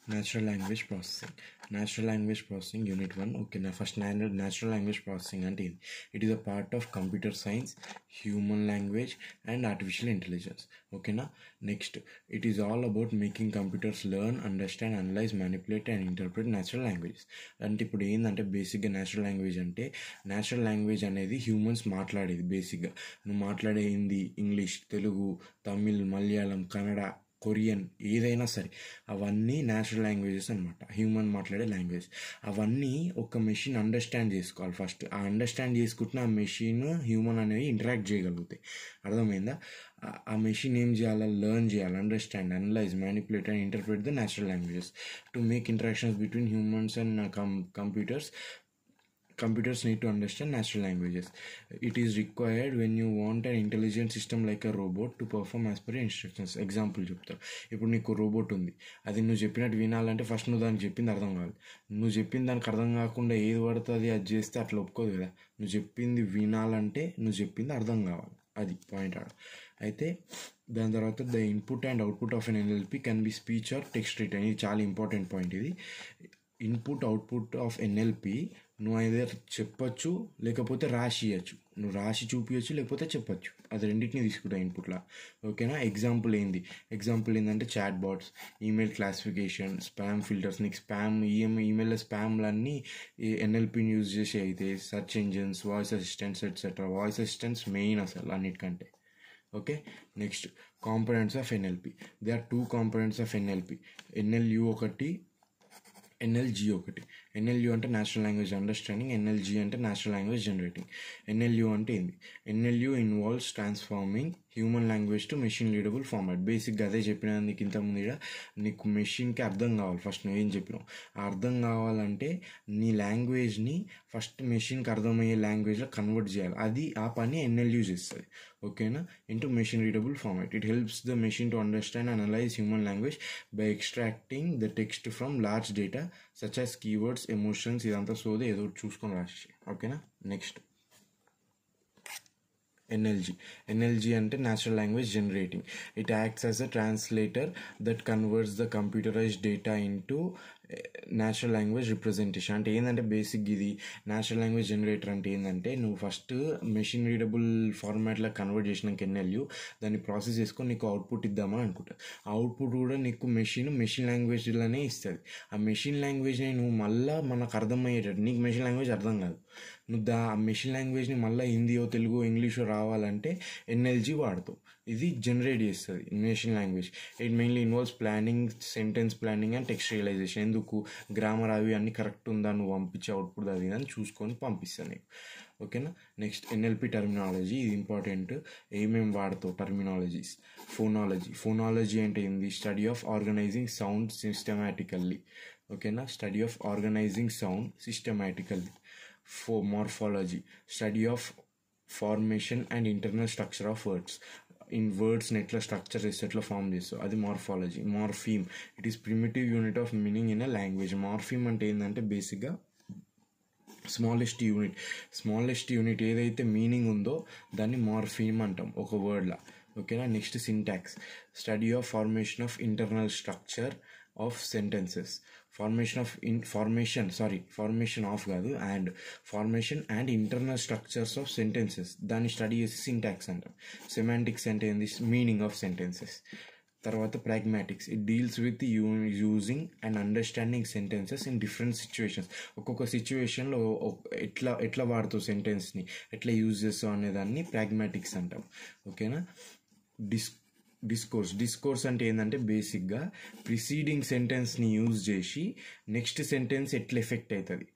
Natural language processing. Natural language processing unit 1. Okay, now first natural language processing and it is a part of computer science, human language and artificial intelligence. Okay, now next it is all about making computers learn, understand, analyze, manipulate and interpret natural languages. అంటే ఇప్పుడు ఏంటంటే బేసిక్గా natural language అనేది humans మాట్లాడేది. బేసిక్గా నువ్వు మాట్లాడే Hindi, English, Telugu, Tamil, Malayalam, Kannada, Korean ఏదైనా సరే అవన్నీ న్యాచురల్ లాంగ్వేజెస్ అనమాట. హ్యూమన్ మాట్లాడే లాంగ్వేజ్. అవన్నీ ఒక మెషిన్ అండర్స్టాండ్ చేసుకోవాలి. ఫస్ట్ ఆ అండర్స్టాండ్ చేసుకుంటే ఆ మెషిన్ హ్యూమన్ అనేవి ఇంటరాక్ట్ చేయగలుగుతాయి. అర్థమైందా? ఆ మెషిన్ ఏం చేయాలి? లెర్న్ చేయాలి, understand, analyse, manipulate and interpret the natural languages to make interactions between humans and computers need to understand natural languages. It is required when you want an intelligent system like a robot to perform as per instructions. Example చెప్తా. ఇప్పుడు నీకు robot ఉంది, అది నువ్వు చెప్పినట్టు వినాలంటే first నువ్వు దానికి చెప్పింది అర్థం కావాలి. నువ్వు చెప్పింది దానికి అర్థం కాకుండా ఏది పడుతుంది అది చేస్తే అట్లా ఒప్పుకోదు కదా. నువ్వు చెప్పింది వినాలంటే నువ్వు చెప్పింది అర్థం కావాలి. అది పాయింట్ ఆడ. అయితే దాని తర్వాత the input and output of N NLP can be speech or text return. ఇది చాలా ఇంపార్టెంట్ పాయింట్. ఇది ఇన్పుట్ అవుట్పుట్ ఆఫ్ ఎన్ఎల్పి నువ్వు ఐదర్ చెప్పచ్చు లేకపోతే రాసి ఇవ్వచ్చు. నువ్వు రాసి చూపించచ్చు లేకపోతే చెప్పచ్చు. అది రెండింటిని తీసుకుంటా ఇన్పుట్లా. ఓకేనా? ఎగ్జాంపుల్ ఏంటంటే chat bots, email classification, spam filters. నీకు ఈమెయిల్లో స్పామ్లన్నీ ఎన్ఎల్పిని యూజ్ చేసి అయితే search engines, voice assistants etcetera. Voice assistants main అసలు అన్నిటికంటే. Okay, next components of NLP. They are 2 components of NLP. NLU ఒకటి, ఎన్ఎల్జీ ఒకటి. ఎన్ఎల్యు అంటే నేచురల్ లాంగ్వేజ్ అండర్స్టాండింగ్, ఎన్ఎల్జీ అంటే నేచురల్ లాంగ్వేజ్ జనరేటింగ్. ఎన్ఎల్యు అంటే ఏంది? NLU involves transforming human language to machine readable format. బేసిక్గా అదే చెప్పిన నీకు ఇంతకుముందు ఇక్కడ. నీకు మెషిన్కి అర్థం కావాలి ఫస్ట్ నువ్వేం చెప్పినావు. అర్థం కావాలంటే నీ లాంగ్వేజ్ని ఫస్ట్ మెషిన్కి అర్థమయ్యే లాంగ్వేజ్లో కన్వర్ట్ చేయాలి. అది ఆ పని ఎన్ఎల్యు చేస్తుంది. ఓకేనా? Into machine readable format. It helps the machine to understand and analyse human language by extracting the text from large data such as keywords, emotions. ఇదంతా సోదే ఏదో చూసుకొని రాసి. ఓకేనా? నెక్స్ట్ ఎన్ఎల్జీ అంటే natural language generating. It acts as a translator that converts the computerised data into natural language representation. అంటే ఏంటంటే basic ఇది నేచురల్ లాంగ్వేజ్ జనరేటర్ అంటే ఏంటంటే నువ్వు ఫస్ట్ మెషిన్ రీడబుల్ ఫార్మాట్లో కన్వర్ట్ చేసినాక ఎన్ఎల్యు దాన్ని ప్రాసెస్ చేసుకొని నీకు అవుట్పుట్ ఇద్దామని అనుకుంటా. ఆ అవుట్పుట్ కూడా నీకు మెషిన్ లాంగ్వేజ్లోనే ఇస్తుంది. ఆ మెషిన్ లాంగ్వేజ్ని నువ్వు మళ్ళీ మనకు అర్థమయ్యేటట్టు, నీకు మెషిన్ లాంగ్వేజ్ అర్థం కాదు, నువ్వు ఆ మెషిన్ లాంగ్వేజ్ని మళ్ళీ హిందీయో తెలుగు ఇంగ్లీషో రావాలంటే ఎన్ఎల్జీ వాడుతావు. ఇది జనరేట్ చేస్తుంది machine language. It mainly involves planning, sentence planning and text realisation. ఎందుకు? గ్రామర్ అవి అన్నీ కరెక్ట్ ఉందా, నువ్వు పంపించే అవుట్పుట్ అది అని చూసుకొని పంపిస్తాను నీకు. ఓకేనా? Next NLP terminology. ఇది ఇంపార్టెంట్. ఏమేమి వాడతావు టర్మినాలజీస్? ఫోనాలజీ అంటే ఏంది? Study of organizing sound systematically. ఓకేనా? Study of organizing sound systematically. Morphology, study of formation and internal structure of words. In వర్డ్స్ని ఎట్లా స్ట్రక్చర్ చేస్తే ఎట్లా ఫార్మ్ చేస్తావు, అది morphology. Morpheme, it is primitive unit of meaning in a language. Morpheme అంటే ఏంటంటే బేసిక్గా స్మాలెస్ట్ యూనిట్ ఏదైతే మీనింగ్ ఉందో దాన్ని మార్ఫీమ్ అంటాం ఒక వర్డ్లా. ఓకేనా? Next syntax, study of formation of internal structure of sentences. Formation and internal structures of sentences, దాన్ని స్టడీ చేసి సింటాక్స్ అంటాం. సెమాంటిక్స్ అంటే ఏంది? Meaning of sentences. తర్వాత pragmatics, it deals with using and understanding sentences in different situations. ఒక్కొక్క సిచ్యువేషన్లో ఎట్లా వాడుతావు సెంటెన్స్ని, ఎట్లా యూజ్ చేస్తావు అనేదాన్ని ప్రాగ్మాటిక్స్ అంటాం. ఓకేనా? డిస్కోర్స్ అంటే ఏంటంటే బేసిక్గా ప్రిసీడింగ్ సెంటెన్స్ని యూజ్ చేసి నెక్స్ట్ సెంటెన్స్ ఎట్లా ఎఫెక్ట్ అవుతుంది.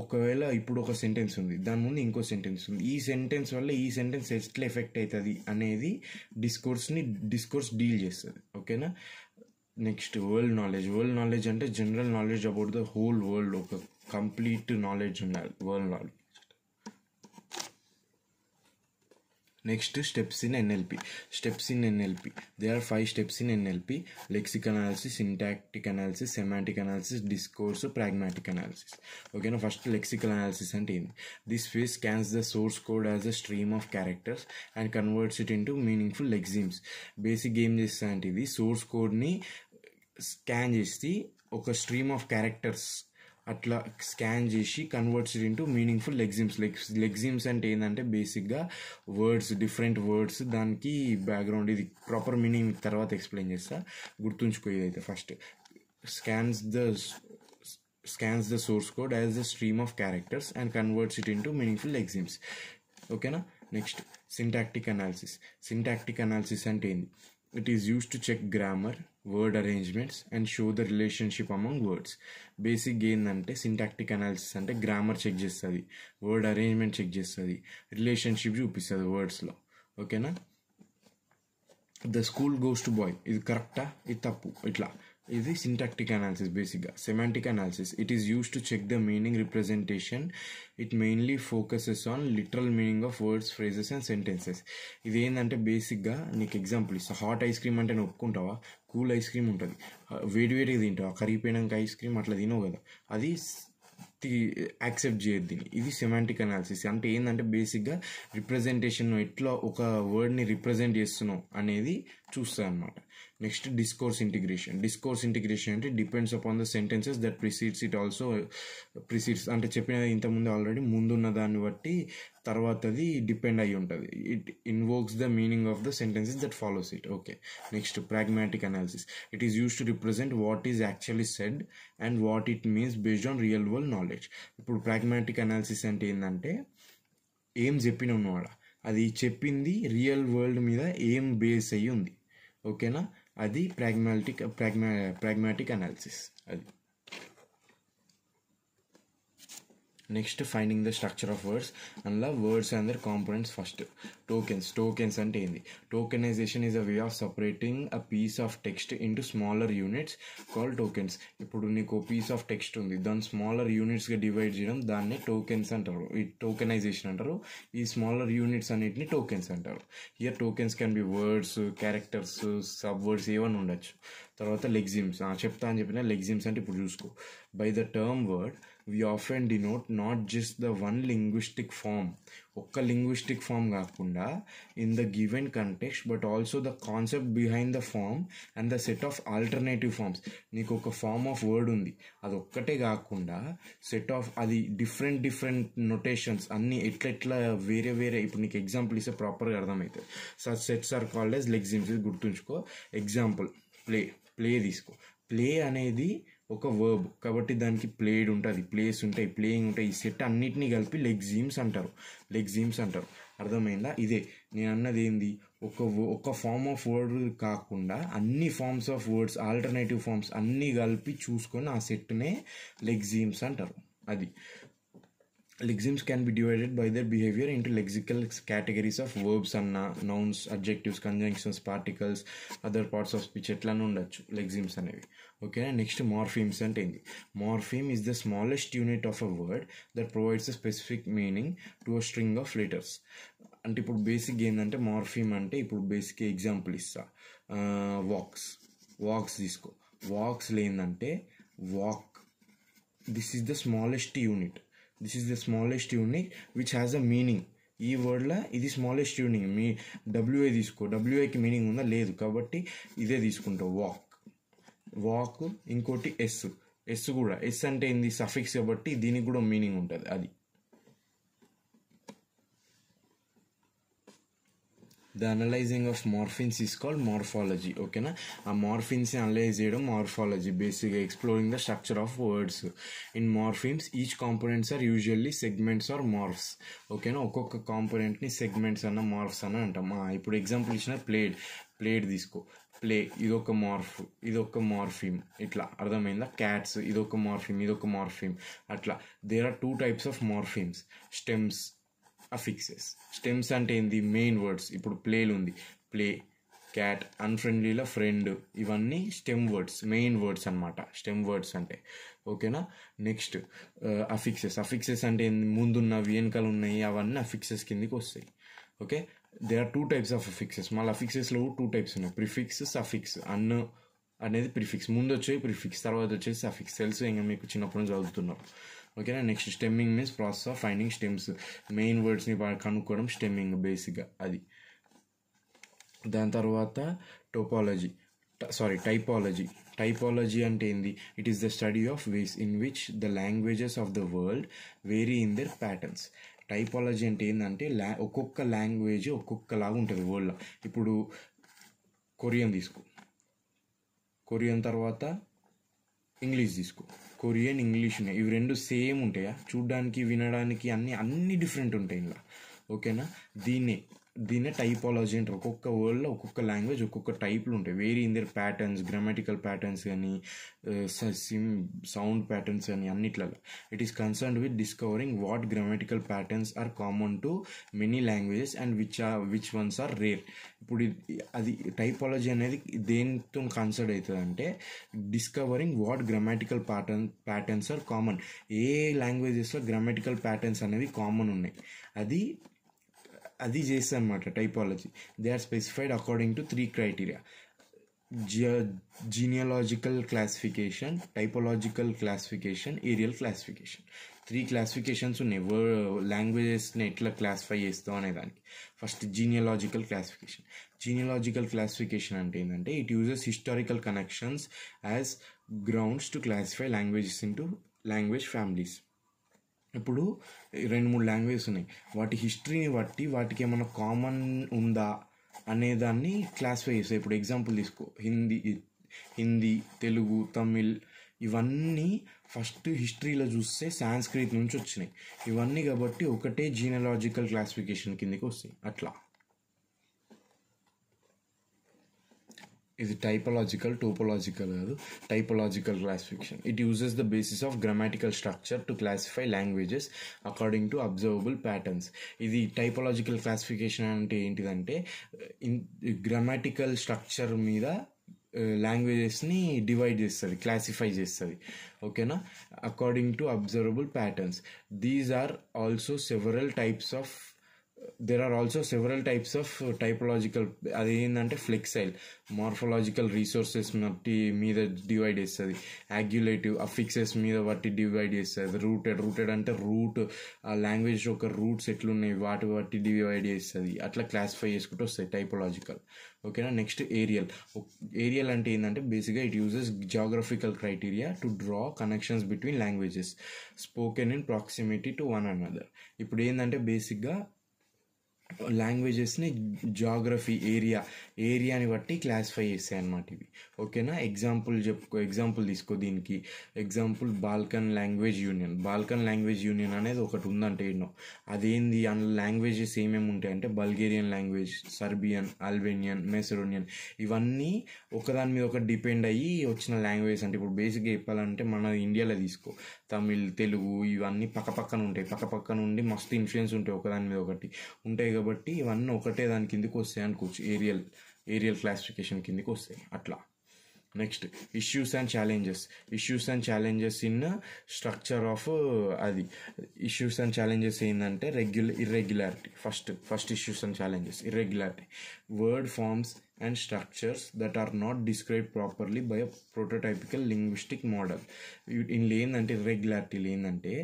ఒకవేళ ఇప్పుడు ఒక సెంటెన్స్ ఉంది, దాని ముందు ఇంకో సెంటెన్స్ ఉంది, ఈ సెంటెన్స్ వల్ల ఈ సెంటెన్స్ ఎట్లా ఎఫెక్ట్ అవుతుంది అనేది డిస్కోర్స్ డీల్ చేస్తుంది. ఓకేనా? నెక్స్ట్ వరల్డ్ నాలెడ్జ్ అంటే general knowledge about the whole world. ఒక కంప్లీట్ నాలెడ్జ్ ఉండాలి, world knowledge. Next steps in NLP. There are 5 steps in NLP: lexical analysis, syntactic analysis, semantic analysis, discourse, pragmatic analysis. Okay, now first lexical analysis అంటే ఏంది? This phase scans the source code as a stream of characters and converts it into meaningful lexemes. Basic ఏం చేస్తా అంటే ఇది source కోడ్ని scan చేసి ఒక stream of characters అట్లా స్కాన్ చేసి కన్వర్ట్స్ ఇట్ ఇంటూ మీనింగ్ఫుల్ లెగ్జిమ్స్. లెగ్జిమ్స్ అంటే ఏంటంటే బేసిక్గా వర్డ్స్, డిఫరెంట్ వర్డ్స్, దానికి బ్యాక్గ్రౌండ్, ఇది ప్రాపర్ మీనింగ్ తర్వాత ఎక్స్ప్లెయిన్ చేస్తా, గుర్తుంచుకో. ఇదైతే first scans the source code as a stream of characters and converts it into meaningful lexemes. ఓకేనా. Next syntactic analysis. Syntactic analysis అంటే ఏంది? It is use to check grammar, word arrangements and show the relationship among words. Basic ఏంటంటే syntactic analysis అంటే grammar check చేస్తుంది, word arrangement check చేస్తుంది, relationship చూపిస్తుంది వర్డ్స్లో. ఓకేనా. The school goes to boy, ఇది కరెక్టా, ఇది తప్పు, ఇట్లా. ఇది సింటాక్టిక్ అనాలిసిస్. బేసిక్గా semantic analysis, it is use to check the meaning representation. It mainly focuses on literal meaning of words, phrases and sentences. ఇది ఏంటంటే బేసిక్గా నీకు ఎగ్జాంపుల్ ఇస్తా. హాట్ ఐస్ క్రీమ్ అంటే నువ్వు ఒప్పుకుంటావా? కూల్ ఐస్ క్రీమ్ ఉంటుంది, వేడివేడిగా తింటావా? కరిగిపోయినాక ఐస్ క్రీమ్ అట్లా తినవు కదా, అది యాక్సెప్ట్ చేయొద్దు దీన్ని. ఇది సెమాంటిక్ అనాలిసిస్ అంటే ఏంటంటే బేసిక్గా రిప్రజెంటేషన్, ఎట్లా ఒక వర్డ్ని రిప్రజెంట్ చేస్తున్నావు అనేది చూస్తుంది అనమాట. Next discourse integration. Discourse integration అంటే depends upon the sentences that precedes it also precedes అంటే చెప్పినది ఇంతకుముందు ఆల్రెడీ ముందున్న దాన్ని బట్టి తర్వాతది డిపెండ్ అయి ఉంటుంది. It invokes the meaning of the sentences that follows it. Okay. Next pragmatic analysis. It is use to represent what is actually said and what it means based on real world knowledge. ఇప్పుడు pragmatic analysis అంటే ఏంటంటే ఏం చెప్పిన ఉన్నవాడ, అది చెప్పింది real world మీద ఏం base అయ్యి ఉంది. ఓకేనా. అది ప్రాగ్మాటిక్ అనాలిసిస్. అది next finding the structure of words. అందులో words and their components. First tokens అంటే ఏంది? Tokenization is a way of separating a piece of text into smaller units called tokens. ఇప్పుడు నీకు పీస్ ఆఫ్ టెక్స్ట్ ఉంది, దాన్ని smaller యూనిట్స్గా divide చేయడం, దాన్నే tokens అంటారు, ఈ టోకెనైజేషన్ అంటారు. ఈ స్మాలర్ యూనిట్స్ అన్నిటిని టోకెన్స్ అంటారు. Here tokens can be words, characters, sub words ఏమైనా ఉండొచ్చు. తర్వాత లెగ్జిమ్స్ చెప్తా అని చెప్పిన. లెగ్జిమ్స్ అంటే ఇప్పుడు చూసుకో, by the term word we often denote not just the one linguistic form, ఒక్క లింగ్విస్టిక్ ఫామ్ కాకుండా in the given context, but also the concept behind the form and the set of alternative forms. నీకు ఒక form of word ఉంది, అది ఒక్కటే కాకుండా set of అది different notations అన్నీ ఎట్లా వేరే ఇప్పుడు నీకు ఎగ్జాంపుల్ ఇస్తే ప్రాపర్గా అర్థమవుతుంది. Such sets are called as lexemes. గుర్తుంచుకో. ఎగ్జాంపుల్ ప్లే తీసుకో. ప్లే అనేది ఒక వర్బ్ కాబట్టి దానికి ప్లేడ్ ఉంటుంది, ప్లేస్ ఉంటాయి, ప్లేయింగ్ ఉంటాయి. ఈ సెట్ అన్నిటినీ కలిపి లెగ్జిమ్స్ అంటారు. అర్థమైందా? ఇదే నేను అన్నది ఏంది, ఒక ఫామ్ ఆఫ్ వర్డ్ కాకుండా అన్ని forms of words, alternative forms అన్నీ కలిపి చూసుకొని ఆ సెట్నే లెగ్జిమ్స్ అంటారు. అది lexemes can be divided by their behaviour into lexical categories of verbs అన్న, nouns, adjectives, conjunctions, particles, other parts of speech ఎట్లానే ఉండొచ్చు లెగ్జిమ్స్ అనేవి. ఓకేనా. నెక్స్ట్ మార్ఫీమ్స్ అంటే ఏంది? Morpheme is the smallest unit of a word that provides a specific meaning to a string of letters. అంటే ఇప్పుడు basic ఏంటంటే మార్ఫీమ్ అంటే ఇప్పుడు బేసిక్ ఎగ్జాంపుల్ ఇస్తా. వాక్స్ తీసుకో. వాక్స్లో ఏంటంటే walk, this is the smallest unit which has a meaning. ఈ వర్డ్లో ఇది స్మాలెస్ట్ యూనిట్. మీ డబ్ల్యూఐ తీసుకో, డబ్ల్యూఐకి మీనింగ్ ఉందా? లేదు. కాబట్టి ఇదే తీసుకుంటావు, వాక్. ఇంకోటి ఎస్ కూడా. ఎస్ అంటే ఏంది? సఫిక్స్ కాబట్టి దీనికి కూడా మీనింగ్ ఉంటుంది. అది the analyzing of morphemes is called morphology. ఓకేనా. ఆ మార్ఫిన్స్ని అనలైజ్ చేయడం మార్ఫాలజీ. బేసిక్గా exploring the structure of words. In morphemes each components are usually segments or morphs. ఓకేనా. ఒక్కొక్క కాంపోనెంట్ని సెగ్మెంట్స్ అన్న మార్ఫ్స్ అన్న అంటాం. ఇప్పుడు ఎగ్జాంపుల్ ఇచ్చిన ప్లేడ్ తీసుకో. ప్లే ఇదొక మార్ఫిమ్. ఇట్లా అర్థమైందా? క్యాట్స్ ఇదొక మార్ఫిమ్. అట్లా there are 2 types of morphemes, stems, affixes. Stems అంటే ఏంది? Main words. ఇప్పుడు ప్లేలు ఉంది, ప్లే, క్యాట్, అన్ఫ్రెండ్లీలో ఫ్రెండ్, ఇవన్నీ స్టెమ్ వర్డ్స్, మెయిన్ వర్డ్స్ అనమాట స్టెమ్ వర్డ్స్ అంటే. ఓకేనా. నెక్స్ట్ అఫిక్సెస్ అంటే ముందున్నవి, వెనకాల ఉన్నాయి, అవన్నీ అఫిక్సెస్ కిందికి వస్తాయి. Okay. They are 2 types of affixes. మళ్ళీ అఫిక్సెస్లో 2 types ఉన్నాయి, ప్రిఫిక్స్, సఫిక్స్. అనేది ప్రిఫిక్స్, ముందు వచ్చేవి ప్రిఫిక్స్, తర్వాత వచ్చేసి సఫిక్స్. తెలుసు ఇంకా మీకు చిన్నప్పటి నుంచి చదువుతున్నారు. ఓకేనా. Next stemming means process of finding stems. Main వర్డ్స్ని కనుక్కోవడం స్టెమ్మింగ్ బేసిక్గా. అది. దాని తర్వాత టోపాలజీ. టైపాలజీ అంటే ఏంది? It is the study of ways in which the languages of the world vary in their patterns. Typology అంటే ఏంటంటే ఒక్కొక్క లాంగ్వేజ్ ఒక్కొక్కలాగా ఉంటుంది వరల్డ్లో. ఇప్పుడు కొరియన్ తీసుకో, కొరియన్ తర్వాత ఇంగ్లీష్ తీసుకో, కొరియన్ ఇంగ్లీష్ ఉన్నాయి, ఇవి రెండు సేమ్ ఉంటాయా? చూడ్డానికి వినడానికి అన్ని డిఫరెంట్ ఉంటాయి ఇలా. ఓకేనా? దీన్నే టైపాలజీ అంటారు. ఒక్కొక్క వరల్డ్లో ఒక్కొక్క లాంగ్వేజ్ ఒక్కొక్క టైప్లు ఉంటాయి, vary in their patterns, grammatical patterns కానీ సౌండ్ ప్యాటర్న్స్ కానీ అన్నిట్లలో. It is concerned with discovering what grammatical patterns are common to many languages and which ones are rare. ఇప్పుడు అది టైపాలజీ అనేది దేనితో కన్సర్న్ అవుతుంది అంటే discovering what grammatical patterns are common. ఏ లాంగ్వేజెస్లో గ్రామటికల్ ప్యాటర్న్స్ అనేవి కామన్ ఉన్నాయి అది చేస్తుంది అనమాట typology. They are specified according to 3 criteria: genealogical classification, typological classification, aerial classification. 3 classifications ఉన్నాయి లాంగ్వేజెస్ని ఎట్లా క్లాసిఫై చేస్తాం అనే దానికి. First genealogical classification. Genealogical classification అంటే ఏంటంటే it uses historical connections as grounds to classify languages into language families. ఇప్పుడు 2-3 languages ఉన్నాయి, వాటి హిస్టరీని బట్టి వాటికి ఏమైనా కామన్ ఉందా అనేదాన్ని క్లాసిఫై చేస్తాయి. ఇప్పుడు ఎగ్జాంపుల్ తీసుకో, హిందీ, తెలుగు, తమిళ్, ఇవన్నీ ఫస్ట్ హిస్టరీలో చూస్తే సాంస్క్రిట్ నుంచి వచ్చినాయి ఇవన్నీ, కాబట్టి ఒకటే జీనియాలజికల్ క్లాసిఫికేషన్ కిందకి వస్తాయి. అట్లా ఇది టోపోలాజికల్ కాదు, typological classification. It uses the basis of grammatical structure to classify languages according to observable patterns. ఇది టైపోలాజికల్ క్లాసిఫికేషన్ అంటే ఏంటిదంటే గ్రామటికల్ స్ట్రక్చర్ మీద లాంగ్వేజెస్ని డివైడ్ చేస్తుంది, క్లాసిఫై చేస్తుంది. ఓకేనా? According to observable patterns. There are also several types of typological. అది ఏంటంటే ఫ్లెక్సైల్, morphological resources మీద డివైడ్ చేస్తుంది. యాగ్యులేటివ్, అఫిక్సెస్ మీద బట్టి డివైడ్ చేస్తుంది. రూటెడ్ అంటే రూట్, ఆ లాంగ్వేజ్ ఒక రూట్స్ ఎట్లున్నాయి వాటి బట్టి డివైడ్ చేస్తుంది. అట్లా క్లాసిఫై చేసుకుంటూ వస్తాయి టైపోలాజికల్. ఓకేనా? నెక్స్ట్ ఏరియల్ అంటే ఏంటంటే బేసిక్గా it uses geographical criteria to draw connections between languages spoken in proximity to one another. ఇప్పుడు ఏంటంటే బేసిక్గా లాంగ్వేజెస్ని జియోగ్రఫీ, ఏరియాని బట్టి క్లాసిఫై చేస్తాయి అన్నమాట ఇవి. ఓకేనా? ఎగ్జాంపుల్ తీసుకో. దీనికి ఎగ్జాంపుల్ బాల్కన్ లాంగ్వేజ్ యూనియన్ అనేది ఒకటి ఉందంటే ఎన్నో. అదేంది? అందులో లాంగ్వేజెస్ ఏమేమి ఉంటాయి అంటే బల్గేరియన్ లాంగ్వేజ్, సర్బియన్, అల్బేనియన్, మెసడోనియన్, ఇవన్నీ ఒకదాని మీద ఒకటి డిపెండ్ అయ్యి వచ్చిన లాంగ్వేజెస్. అంటే ఇప్పుడు బేసిక్గా చెప్పాలంటే మన ఇండియాలో తీసుకో, తమిళ్, తెలుగు ఇవన్నీ పక్కపక్కన ఉంటాయి, పక్కపక్కన ఉండి మస్తు ఇన్ఫ్లుయెన్స్ ఉంటాయి ఒకదాని మీద ఒకటి ఉంటాయి. కాబట్టి ఇవన్నీ ఒకటే దాని కిందకి వస్తాయి అనుకోవచ్చు, ఏరియల్ క్లాసిఫికేషన్ కిందకి వస్తాయి అట్లా. Next issues and challenges in structure of issues and challenges ఏంటంటే irregularity. First issues and challenges irregularity. Word forms and structures that are not described properly by a prototypical linguistic model. ఇందులో ఏంటంటే ఇర్రెగ్యులారిటీలు ఏంటంటే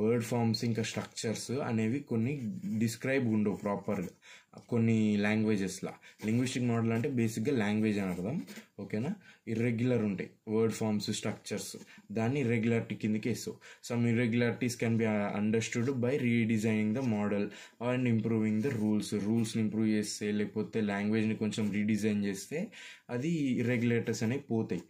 word forms ఇంకా structures అనేవి కొన్ని describe ఉండవు ప్రాపర్గా కొన్ని లాంగ్వేజెస్లో. లింగ్విస్టిక్ మోడల్ అంటే బేసిక్గా లాంగ్వేజ్ అని అర్థం. ఓకేనా? ఇర్రెగ్యులర్ ఉంటాయి వర్డ్ ఫార్మ్స్, స్ట్రక్చర్స్, దాన్ని ఇర్రెగ్యులారిటీ కిందకి వేస్తావు. Some irregularities can be understood by redesigning the model and improving the రూల్స్ని ఇంప్రూవ్ చేస్తే, లేకపోతే లాంగ్వేజ్ని కొంచెం రీడిజైన్ చేస్తే అది ఇర్రెగ్యులేటర్స్ అనేవి పోతాయి.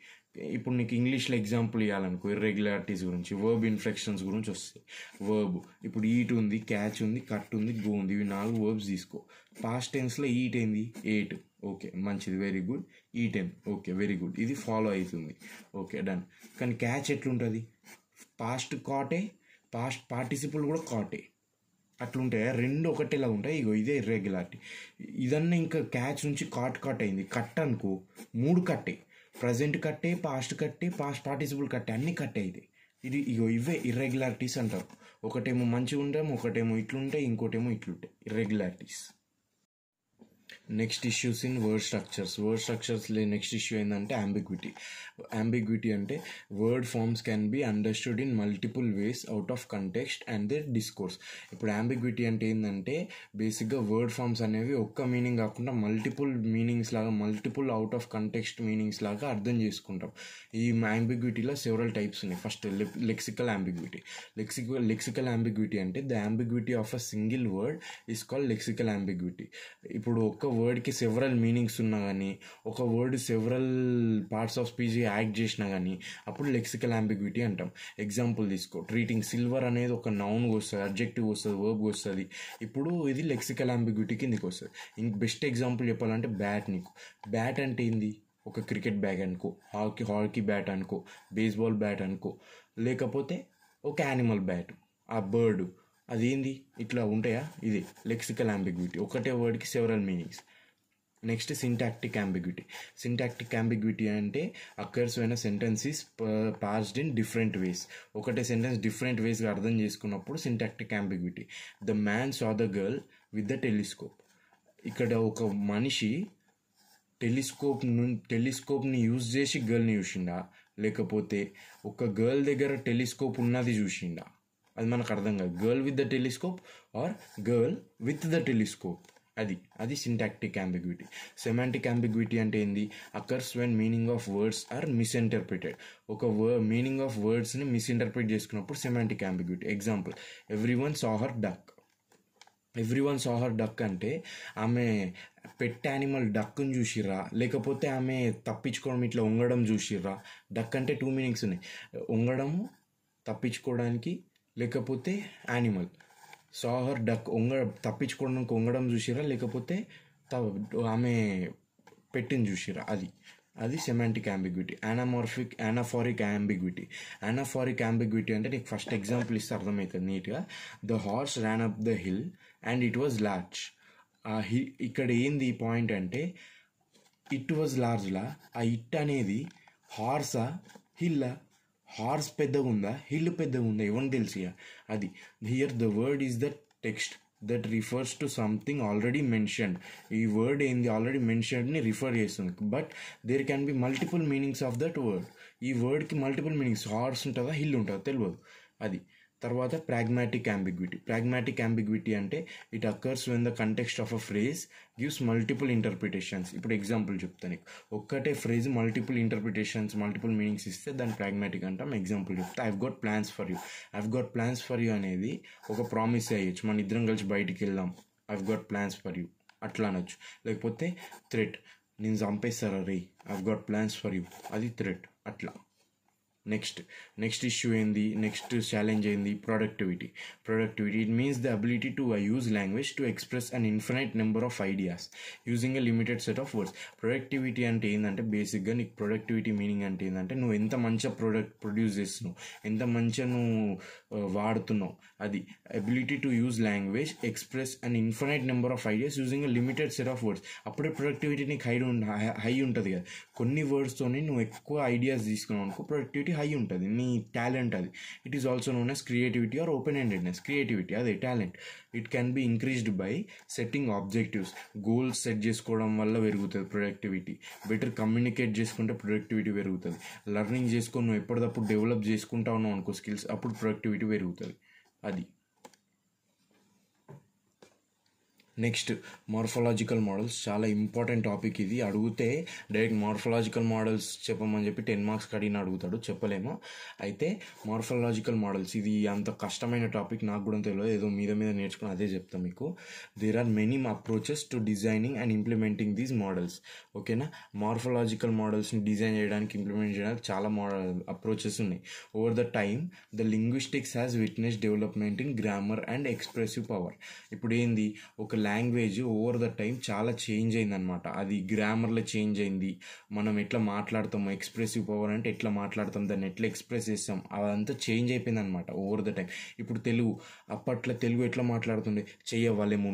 ఇప్పుడు నీకు ఇంగ్లీష్లో ఎగ్జాంపుల్ ఇవ్వాలనుకో ఇర్రెగ్యులారిటీస్ గురించి, వర్బ్ ఇన్ఫ్లెక్షన్స్ గురించి వస్తాయి. వర్బ్ ఇప్పుడు ఈట్ ఉంది, క్యాచ్ ఉంది, కట్ ఉంది, గో ఉంది, ఇవి 4 వర్బ్స్ తీసుకో. పాస్ట్ టెన్స్లో ఈట్ ఏంది? 8. ఓకే, మంచిది, very good. Eaten, okay, very good, ఇది ఫాలో అవుతుంది. Okay, done. కానీ క్యాచ్ ఎట్లుంటుంది? పాస్ట్ కాటే, పాస్ట్ పార్టిసిపుల్ కూడా కాటే, అట్లుంటాయి. రెండు ఒకటేలా ఉంటాయి. ఇదే ఇర్రెగ్యులారిటీ. ఇదన్నా ఇంకా క్యాచ్ నుంచి కాట్ అయింది. కట్ అనుకో 3 కట్టే, ప్రజెంట్ కట్టే, పాస్ట్ కట్టే, పాస్ట్ పార్టిసిపుల్ కట్టే, అన్నీ కట్టే అవుతాయి. ఇవే ఇర్రెగ్యులారిటీస్ అంటారు. ఒకటేమో మంచిగా ఉంటాం, ఒకటేమో ఇట్లుంటాయి, ఇంకోటేమో ఇట్లుంటాయి, irregularities. Next issues in word structures next issue ఏంటంటే అంబిగ్విటీ అంటే word forms can be understood in multiple ways out of context and their discourse. ఇప్పుడు అంబిగ్విటీ అంటే ఏంటంటే బేసిక్గా వర్డ్ ఫార్మ్స్ అనేవి ఒక్క మీనింగ్ కాకుండా మల్టిపుల్ మీనింగ్స్ లాగా, multiple out of context meanings లాగా అర్థం చేసుకుంటాం. ఈ అంబిగ్విటీలో సెవరల్ టైప్స్ ఉన్నాయి. First lexical ambiguity. Lexical ambiguity అంటే the ambiguity of a single word is called lexical ambiguity. ఇప్పుడు ఒక వర్డ్కి సెవరల్ మీనింగ్స్ ఉన్నా కానీ, ఒక word several parts of speech act చేసినా కానీ అప్పుడు లెక్సికల్ అంబిగ్విటీ అంటాం. ఎగ్జాంపుల్ తీసుకో, ట్రీటింగ్ సిల్వర్ అనేది ఒక నౌన్గా వస్తుంది, అడ్జెక్టివ్ వస్తుంది, వర్బ్గా వస్తుంది. ఇప్పుడు ఇది లెక్సికల్ అంబిగ్విటీ కిందకి వస్తుంది. బెస్ట్ ఎగ్జాంపుల్ చెప్పాలంటే బ్యాట్ అంటే ఏంది? ఒక క్రికెట్ బ్యాగ్ అనుకో, హాకీ బ్యాట్ అనుకో, బేస్బాల్ బ్యాట్ అనుకో, లేకపోతే ఒక యానిమల్ బ్యాట్, ఆ బర్డ్, అదేంది? ఇట్లా ఉంటాయా? ఇది లెక్సికల్ అంబిగ్విటీ, ఒకటే వర్డ్కి several meanings. Next syntactic ambiguity అంటే occurs when a sentence is parsed in different ways. ఒకటే సెంటెన్స్ డిఫరెంట్ వేస్గా అర్థం చేసుకున్నప్పుడు syntactic ambiguity. The man saw the girl with the telescope. ఇక్కడ ఒక మనిషి టెలిస్కోప్ని యూజ్ చేసి గర్ల్ని చూసిండా, లేకపోతే ఒక గర్ల్ దగ్గర టెలిస్కోప్ ఉన్నది చూసిండా? అది మనకు అర్థం కాదు. Girl with the telescope or girl with the telescope, అది సింటాక్టిక్ అంబిగ్విటీ. సెమాంటిక్ అంబిగ్విటీ అంటే ఏంది? Occurs when meaning of words are misinterpreted. ఒక మీనింగ్ ఆఫ్ వర్డ్స్ని మిస్ఇంటర్ప్రిట్ చేసుకున్నప్పుడు semantic ambiguity. Example, everyone saw her duck అంటే ఆమె పెట్ యానిమల్ డక్ని చూసిర్రా, లేకపోతే ఆమె తప్పించుకోవడం ఇట్లా వంగడం చూసిర్రా? డక్ అంటే 2 మీనింగ్స్ ఉన్నాయి, వంగడము, తప్పించుకోవడానికి, లేకపోతే యానిమల్. సా హర్ డక్, తప్పించుకోవడానికి వంగడం చూసిరా, లేకపోతే ఆమె పెట్టిని చూసిరా? అది సెమాంటిక్ అంబిగ్విటీ. అనాఫోరిక్ అంబిగ్విటీ అంటే నీకు ఫస్ట్ ఎగ్జాంపుల్ ఇస్తే అర్థమవుతుంది నీట్గా. The horse ran up the hill and it was large. ఇక్కడ ఏంది పాయింట్ అంటే ఇట్ వాజ్ లార్జ్లా, ఆ ఇట్ అనేది హార్సా హిల్లా? హార్స్ పెద్దగా ఉందా, హిల్ పెద్దగా ఉందా, ఎవరికి తెలుసు? అది here the word is the text that refers to something already mentioned. ఈ వర్డ్ ఏంది? ఆల్రెడీ మెన్షన్డ్ని రిఫర్ చేస్తుంది. But there can be multiple meanings of that word. ఈ వర్డ్కి మల్టిపుల్ మీనింగ్స్, హార్స్ ఉంటుందా, హిల్ ఉంటుందా తెలియదు. అది తర్వాత ప్రాగ్మాటిక్ అంబిగ్విటీ అంటే it occurs when the context of a phrase gives multiple interpretations. ఇప్పుడు ఎగ్జాంపుల్ చెప్తాను, ఒక్కటే phrase multiple interpretations, multiple meanings ఇస్తే దాన్ని ప్రాగ్మాటిక్ అంటాం. ఎగ్జాంపుల్ చెప్తే, I've got plans for you అనేది ఒక ప్రామిస్ అయ్యొచ్చు, మన ఇద్దరం కలిసి బయటికి వెళ్దాం, I've got plans for you అట్లా అనొచ్చు. లేకపోతే థ్రెట్, నేను చంపేస్తారా రే, I've got plans for you, అది థ్రెట్ అట్లా. నెక్స్ట్ ఇష్యూ ఏంది? నెక్స్ట్ ఛాలెంజ్ ఏంది? Productivity. It means the ability to use language to express an infinite number of ideas using a limited set of words. Productivity అంటే ఏంటంటే బేసిక్గా నీకు productivity meaning అంటే ఏంటంటే నువ్వు ఎంత మంచిగా ప్రొడ్యూస్ చేస్తున్నావు, ఎంత మంచిగా నువ్వు వాడుతున్నావు. అది ability to use language express an infinite number of ideas using a limited set of words. అప్పుడే ప్రొడక్టివిటీ నీకు హై ఉంటుంది కదా. కొన్ని వర్డ్స్తోనే నువ్వు ఎక్కువ ఐడియాస్ తీసుకున్నావు అనుకో, ప్రొడక్టివిటీ హై ఉంటుంది, నీ టాలెంట్ అది. It is also known as creativity or open endedness. Creativity అదే talent. It can be increased by setting objectives. Goals set చేసుకోవడం వల్ల పెరుగుతుంది ప్రొడక్టివిటీ. బెటర్ కమ్యూనికేట్ చేసుకుంటే ప్రొడక్టివిటీ పెరుగుతుంది. లర్నింగ్ చేసుకొని నువ్వు ఎప్పటికప్పుడు డెవలప్ చేసుకుంటా ఉన్నావు అనుకో స్కిల్స్, అప్పుడు ప్రొడక్టివిటీ పెరుగుతుంది. అది నెక్స్ట్ మార్ఫలాజికల్ మోడల్స్. చాలా ఇంపార్టెంట్ టాపిక్ ఇది. అడిగితే డైరెక్ట్ మార్ఫలాజికల్ మోడల్స్ చెప్పమని చెప్పి 10 మార్క్స్ అడిగిన అడుగుతాడు, చెప్పలేము. అయితే మార్ఫలాజికల్ మోడల్స్ ఇది అంత కష్టమైన టాపిక్, నాకు కూడా తెలియదు, ఏదో మీద నేర్చుకుని అదే చెప్తాను మీకు. There are many approaches to designing and implementing these models. ఓకేనా? మార్ఫలాజికల్ మోడల్స్ని డిజైన్ చేయడానికి, ఇంప్లిమెంట్ చేయడానికి చాలా అప్రోచెస్ ఉన్నాయి. Over the time the linguistics has witness development in grammar and expressive power. ఇప్పుడు ఏంది, ఒక లాంగ్వేజ్ ఓవర్ ద టైం చాలా చేంజ్ అయిందనమాట. అది గ్రామర్లో చేంజ్ అయింది, మనం ఎట్లా మాట్లాడతాము, ఎక్స్ప్రెసివ్ పవర్ అంటే ఎట్లా మాట్లాడతాం, దాన్ని ఎట్లా ఎక్స్ప్రెస్ చేస్తాం, అదంతా చేంజ్ అయిపోయింది అనమాట ఓవర్ ద టైం. ఇప్పుడు అప్పట్లో తెలుగు ఎట్లా మాట్లాడుతుండే, చెయ్యవలేము,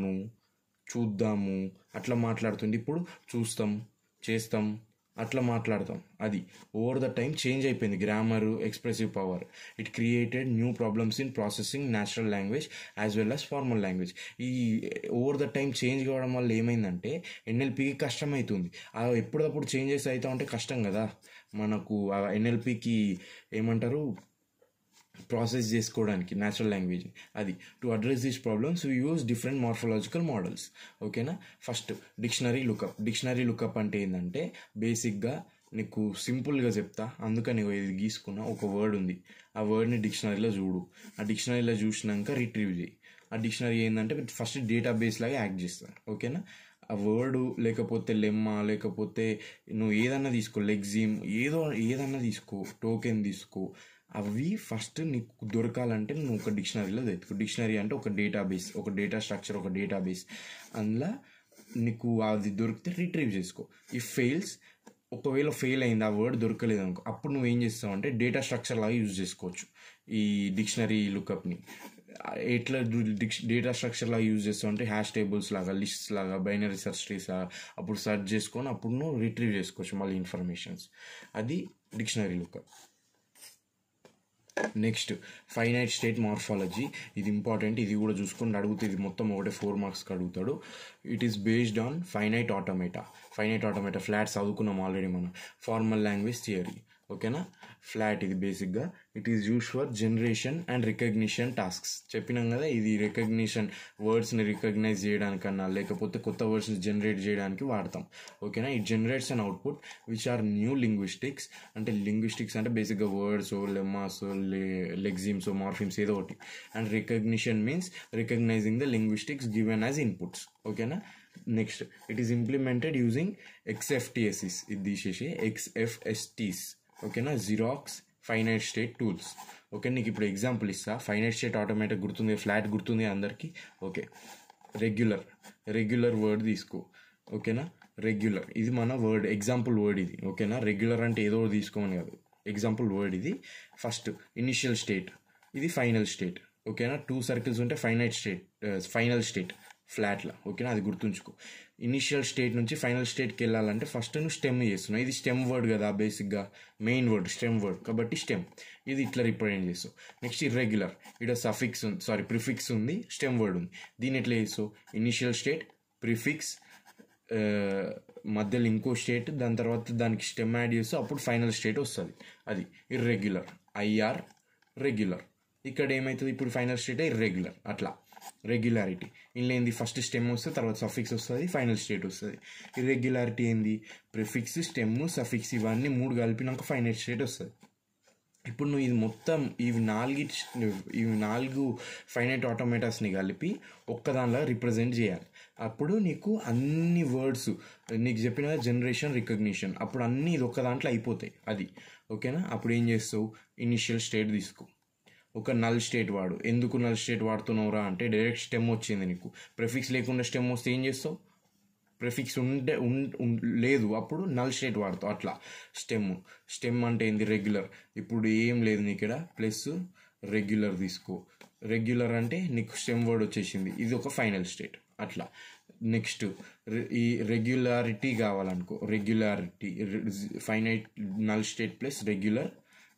చూద్దాము అట్లా మాట్లాడుతుండే. ఇప్పుడు చూస్తాం, చేస్తాం, అట్లా మాట్లాడతాం. అది ఓవర్ ద టైం చేంజ్ అయిపోయింది grammar, expressive power. It created new problems in processing natural language as well as formal language. ఈ ఓవర్ ద టైం చేంజ్ కావడం వల్ల ఏమైందంటే ఎన్ఎల్పికి కష్టమవుతుంది. ఎప్పుడప్పుడు చేంజెస్ అవుతా ఉంటే కష్టం కదా మనకు. ఎన్ఎల్పికి ఏమంటారు, ప్రాసెస్ చేసుకోవడానికి న్యాచురల్ లాంగ్వేజ్. అది to address these problems we use different morphological models. ఓకేనా. First dictionary lookup. Dictionary lookup అంటే ఏంటంటే బేసిక్గా నీకు సింపుల్గా చెప్తా, అందుకని ఇది గీసుకున్న ఒక వర్డ్ ఉంది, ఆ వర్డ్ని డిక్షనరీలో చూడు. ఆ డిక్షనరీలో చూసినాక రిట్రీవ్ చేయి. ఆ డిక్షనరీ ఏంటంటే ఫస్ట్ డేటాబేస్ లాగా యాక్ట్ చేస్తాను. ఓకేనా. ఆ వర్డు లేకపోతే లెమ్మా లేకపోతే నువ్వు ఏదన్నా తీసుకో, లెగ్జిమ్ ఏదన్నా తీసుకో, టోకెన్ తీసుకో, అవి ఫస్ట్ నీకు దొరకాలంటే నువ్వు ఒక డిక్షనరీలో తెచ్చుకో. డిక్షనరీ అంటే ఒక డేటాబేస్, ఒక డేటా స్ట్రక్చర్, ఒక డేటాబేస్. అందులో నీకు అది దొరికితే రిట్రీవ్ చేసుకో. ఇఫ్ ఫెయిల్స్, ఒకవేళ ఫెయిల్ అయింది, ఆ వర్డ్ దొరకలేదు అనుకో, అప్పుడు నువ్వు ఏం చేస్తావు అంటే డేటా స్ట్రక్చర్ లాగా యూజ్ చేసుకోవచ్చు ఈ డిక్షనరీ లుకప్ని. ఎట్లా డేటా స్ట్రక్చర్ లాగా యూజ్ చేస్తావు అంటే హ్యాష్ టేబుల్స్ లాగా, లిస్ట్స్ లాగా, బైనరీ సెర్చ్ ట్రీస్ లాగా. అప్పుడు సెర్చ్ చేసుకొని అప్పుడు నువ్వు రిట్రీవ్ చేసుకోవచ్చు మళ్ళీ ఇన్ఫర్మేషన్స్. అది dictionary lookup. Next finite state morphology. ఇది ఇంపార్టెంట్, ఇది కూడా చూసుకొని అడుగుతుంది. ఇది మొత్తం ఒకటే 4 మార్క్స్కి అడుగుతాడు. It is based on finite automata. Finite automata flat చదువుకున్నాం ఆల్రెడీ మనం. Formal language theory. ఓకేనా. ఫ్లాట్ ఇది బేసిక్గా it is use for generation and recognition tasks. చెప్పినాం కదా, ఇది రికగ్నిషన్, వర్డ్స్ని రికగ్నైజ్ చేయడానికన్నా లేకపోతే కొత్త వర్డ్స్ని జనరేట్ చేయడానికి వాడతాం. ఓకేనా. It generates and output which are new linguistics. అంటే లింగ్విస్టిక్స్ అంటే బేసిక్గా వర్డ్స్, లెమ్మాస్, లెగ్జిమ్స్, మార్ఫిమ్స్ ఏదో ఒకటి. And recognition means recognising the linguistics given as inputs. ఓకేనా. Next it is implemented using XFTSs. ఇది తీసేసి XFSTs. ఓకేనా. Xerox finite state tools. Okay. నీకు ఇప్పుడు ఎగ్జాంపుల్ ఇస్తా. ఫైనైట్ స్టేట్ ఆటోమేటిక్ గుర్తుంది, ఫ్లాట్ గుర్తుంది అందరికీ. ఓకే. రెగ్యులర్ వర్డ్ తీసుకో. ఓకేనా. రెగ్యులర్ ఇది మన వర్డ్, ఎగ్జాంపుల్ వర్డ్ ఇది. ఓకేనా. రెగ్యులర్ అంటే ఏదో తీసుకోమని కాదు, ఎగ్జాంపుల్ వర్డ్ ఇది. ఫస్ట్ ఇనిషియల్ స్టేట్, ఇది ఫైనల్ స్టేట్. ఓకేనా. 2 సర్కిల్స్ ఉంటే ఫైనల్ స్టేట్ ఫ్లాట్లో. ఓకేనా. అది గుర్తుంచుకో. ఇనిషియల్ స్టేట్ నుంచి ఫైనల్ స్టేట్కి వెళ్ళాలంటే ఫస్ట్ నువ్వు స్టెమ్ చేస్తున్నావు. ఇది స్టెమ్ వర్డ్ కదా బేసిక్గా, మెయిన్ వర్డ్ స్టెమ్ వర్డ్ కాబట్టి స్టెమ్, ఇది ఇట్లా రిప్రజెంట్ చేస్తావు. నెక్స్ట్ ఇర్రెగ్యులర్, ఇక్కడ సఫిక్స్ ఉంది, ప్రిఫిక్స్ ఉంది, స్టెమ్ వర్డ్ ఉంది. దీన్ని ఎట్లా చేస్తావు? ఇనిషియల్ స్టేట్, ప్రిఫిక్స్, మధ్యలో ఇంకో స్టేట్, దాని తర్వాత దానికి స్టెమ్ యాడ్ చేస్తూ అప్పుడు ఫైనల్ స్టేట్ వస్తుంది. అది ఇర్రెగ్యులర్. IR regular. ఇక్కడ ఏమవుతుంది, ఇప్పుడు ఫైనల్ స్టేట్ ఇర్రెగ్యులర్. అట్లా రెగ్యులారిటీ ఇంట్లో ఏంది, ఫస్ట్ స్టెమ్ వస్తుంది, తర్వాత సఫిక్స్ వస్తుంది, ఫైనల్ స్టేట్ వస్తుంది. ఇర్రెగ్యులారిటీ ఏంది, ప్రిఫిక్స్, స్టెమ్, సఫిక్స్ ఇవన్నీ 3 కలిపినాక ఫైనల్ స్టేట్ వస్తుంది. ఇప్పుడు నువ్వు ఇది మొత్తం ఇవి 4 ఫైనైట్ ఆటోమేటాస్ని కలిపి ఒక్కదానిలా రిప్రజెంట్ చేయాలి. అప్పుడు నీకు అన్ని వర్డ్స్ నీకు చెప్పిన జనరేషన్, రికగ్నిషన్, అప్పుడు అన్నీ ఇది ఒక్క దాంట్లో అయిపోతాయి. అది ఓకేనా. అప్పుడు ఏం చేస్తావు, ఇనిషియల్ స్టేట్ తీసుకో, ఒక నల్ స్టేట్ వాడు. ఎందుకు నల్ స్టేట్ వాడుతున్నావురా అంటే డైరెక్ట్ స్టెమ్ వచ్చింది నీకు. ప్రిఫిక్స్ లేకుండా స్టెమ్ వస్తే ఏం చేస్తావు, ప్రిఫిక్స్ ఉంటే లేదు, అప్పుడు నల్ స్టేట్ వాడతావు. అట్లా స్టెమ్ అంటే ఏంది, రెగ్యులర్. ఇప్పుడు ఏం లేదు నీకు ఇక్కడ, ప్లస్ రెగ్యులర్ తీసుకో. రెగ్యులర్ అంటే నీకు స్టెమ్ వర్డ్ వచ్చేసింది, ఇది ఒక ఫైనల్ స్టేట్. అట్లా నెక్స్ట్ ఈ రెగ్యులారిటీ కావాలనుకో, regularity finite null state plus regular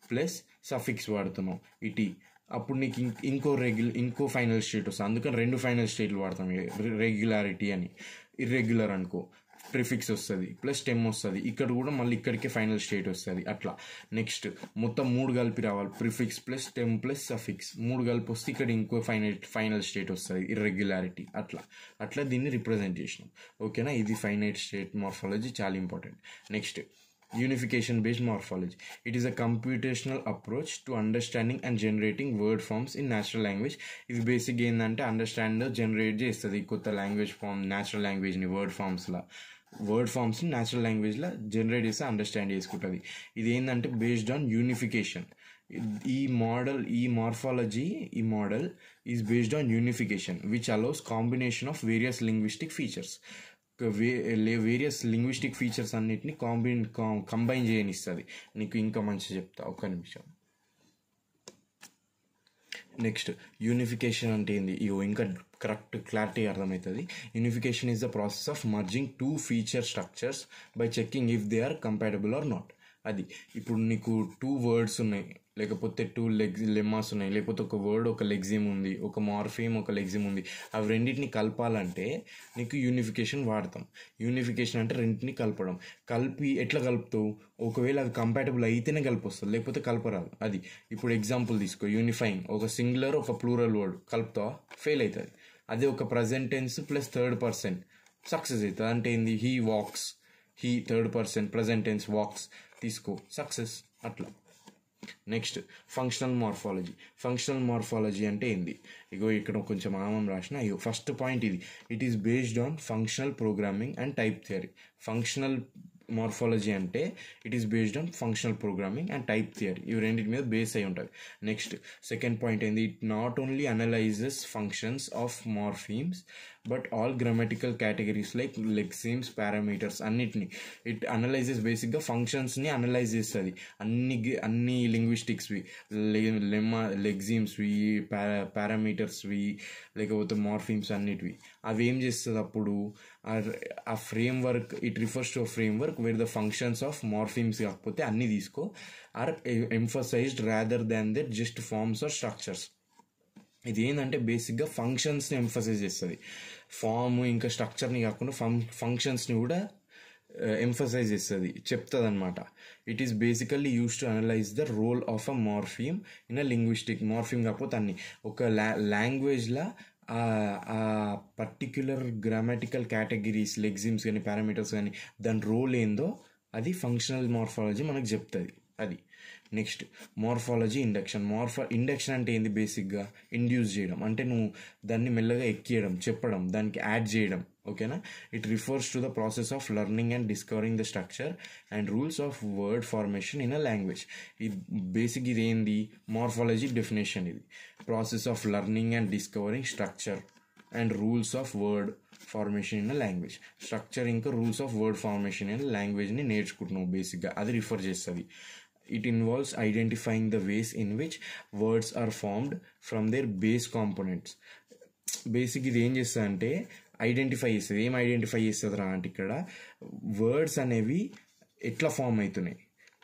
plus suffix వాడుతున్నావు ఇటీ, అప్పుడు నీకు ఇంకో ఫైనల్ స్టేట్ వస్తుంది. అందుకని 2 ఫైనల్ స్టేట్లు వాడతాం రెగ్యులారిటీ అని. ఇర్రెగ్యులర్ అనుకో, ప్రిఫిక్స్ వస్తుంది ప్లస్ స్టెమ్ వస్తుంది, ఇక్కడ కూడా మళ్ళీ ఇక్కడికే ఫైనల్ స్టేట్ వస్తుంది. అట్లా నెక్స్ట్ మొత్తం 3 కలిపి రావాలి, prefix plus stem plus suffix 3 కలిపి వస్తే ఇక్కడ ఇంకో ఫైనల్ స్టేట్ వస్తుంది, ఇర్రెగ్యులారిటీ. అట్లా దీన్ని రిప్రజెంట్ చేసినాం. ఓకేనా. ఇది ఫైనైట్ స్టేట్ మార్ఫాలజీ, చాలా important. Next unification based morphology. It is a computational approach to understanding and generating word forms in natural language. ఇది బేసిక్ ఏంటంటే అండర్స్టాండ్ జనరేట్ చేస్తుంది కొత్త లాంగ్వేజ్ ఫామ్, న్యాచురల్ లాంగ్వేజ్ని వర్డ్ ఫామ్స్ని న్యాచురల్ లాంగ్వేజ్లో జనరేట్ చేస్తే understand చేసుకుంటుంది. ఇది ఏంటంటే బేస్డ్ ఆన్ యూనిఫికేషన్. ఈ model is based on unification which allows combination of various linguistic features. Various linguistic features అన్నిటిని కంబైన్ చేయనిస్తుంది. నీకు ఇంకా మంచి చెప్తా, ఒక్క నిమిషం. నెక్స్ట్ యూనిఫికేషన్ అంటే ఏంది, ఇగో ఇంకా కరెక్ట్ క్లారిటీ అర్థమవుతుంది. Unification is the process of merging two feature structures by checking if they are compatible or not. అది ఇప్పుడు నీకు 2 వర్డ్స్ ఉన్నాయి, లేకపోతే 2 లెమ్మాస్ ఉన్నాయి, లేకపోతే ఒక వర్డ్ ఒక లెగ్జిమ్ ఉంది, ఒక మార్ఫీమ్ ఒక లెగ్జిమ్ ఉంది. అవి రెండింటిని కలపాలంటే నీకు యూనిఫికేషన్ వాడతాం. యూనిఫికేషన్ అంటే రెండింటిని కలపడం. కలిపి ఎట్లా కలుపుతావు, ఒకవేళ అది కంపాటబుల్ అయితేనే కలిపి వస్తుంది, లేకపోతే కలపరాదు. అది ఇప్పుడు ఎగ్జాంపుల్ తీసుకో, యూనిఫైయింగ్ ఒక సింగులర్ ఒక ప్లూరల్ వర్డ్ కలుపుతావా, ఫెయిల్ అవుతుంది. అదే ఒక present tense plus third person success అవుతుంది. అంటే ఏంది, he walks, he third person present tense walks తీసుకో, సక్సెస్. అట్లా. Next functional morphology. Functional morphology అంటే ఏంది, ఇగో ఇక్కడ కొంచెం ఆమం రాసిన, ఇగో ఫస్ట్ పాయింట్ ఇది, it is based on functional programming and type theory. Functional morphology అంటే it is based on functional programming and type theory, ఇవి రెండింటి మీద బేస్ అయి ఉంటుంది. నెక్స్ట్ సెకండ్ పాయింట్ ఏంది, it not only analyses functions of morphemes but all grammatical categories like lexemes, parameters అన్నిటిని it analyses. బేసిక్గా ఫంక్షన్స్ని అనలైజ్ చేస్తుంది, అన్ని లింగ్విస్టిక్స్వి, లెగ్జిమ్స్వి, పారామీటర్స్వి, లేకపోతే మార్ఫీమ్స్ అన్నిటివి. అవి ఏం చేస్తుంది అప్పుడు, ఆ framework, it refers to a framework where the functions of morphemes కాకపోతే అన్నీ తీసుకో are emphasised rather than that just forms or structures. ఇది ఏంటంటే బేసిక్గా ఫంక్షన్స్ని ఎంఫసైజ్ చేస్తుంది, ఫామ్ ఇంకా స్ట్రక్చర్ని కాకుండా ఫంక్షన్స్ని కూడా ఎంఫసైజ్ చేస్తుంది, చెప్తుంది అనమాట. It is basically use to analyse the role of a morpheme in a linguistic. Morpheme కాకపోతే అన్ని ఒక లాంగ్వేజ్లో ఆ పర్టిక్యులర్ గ్రామటికల్ కేటగిరీస్, లెగ్జిమ్స్ కానీ పారామీటర్స్ కానీ దాని రోల్ ఏందో అది ఫంక్షనల్ మార్ఫాలజీ మనకు చెప్తుంది. అది. Next morphology induction. ఇండక్షన్ అంటే ఏంది, బేసిక్గా ఇండ్యూస్ చేయడం, అంటే నువ్వు దాన్ని మెల్లగా ఎక్కియడం, చెప్పడం, దానికి యాడ్ చేయడం. ఓకేనా. It refers to the process of learning and discovering the structure and rules of word formation in a language. ఇది బేసిక్, ఇది ఏంది మార్ఫాలజీ డెఫినేషన్. ఇది process of learning and discovering structure and rules of word formation in a language. Structure ఇంకా rules of word formation in లాంగ్వేజ్ని నేర్చుకుంటున్నావు బేసిక్గా, అది refer చేస్తుంది. It involves identifying the ways in which words are formed from their base components. Basic ఇది ఏం చేస్తుంది అంటే ఐడెంటిఫై చేస్తుంది. ఏం ఐడెంటిఫై చేస్తుంది రా అంటే ఇక్కడ వర్డ్స్ అనేవి ఎట్లా ఫామ్ అవుతున్నాయి,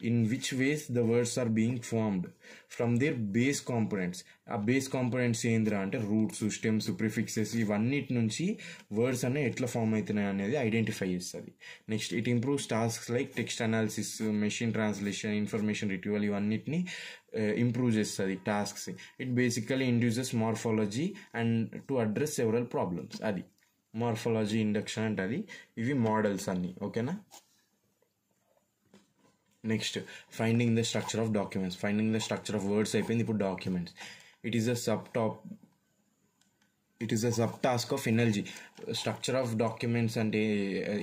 in which ways the words are being formed from their base components. ఆ బేస్ కాంపోనెంట్స్ ఏందిరా అంటే రూట్స్, స్టెమ్స్, ప్రిఫిక్సెస్, ఇవన్నిటి నుంచి వర్డ్స్ అనేవి ఎట్లా ఫామ్ అవుతున్నాయి అనేది ఐడెంటిఫై చేస్తుంది. Next it improves tasks like text analysis, machine translation, information retrieval, ఇవన్నిటిని ఇంప్రూవ్ చేస్తుంది tasks. It basically induces morphology and to address several problems. అది మార్ఫాలజీ ఇండక్షన్ అంటే అది. ఇవి మోడల్స్ అన్నీ. ఓకేనా. Next finding the structure of documents. Finding the structure of words అయిపోయింది, ఇప్పుడు documents. It is a subtask of NLG. Structure of documents అంటే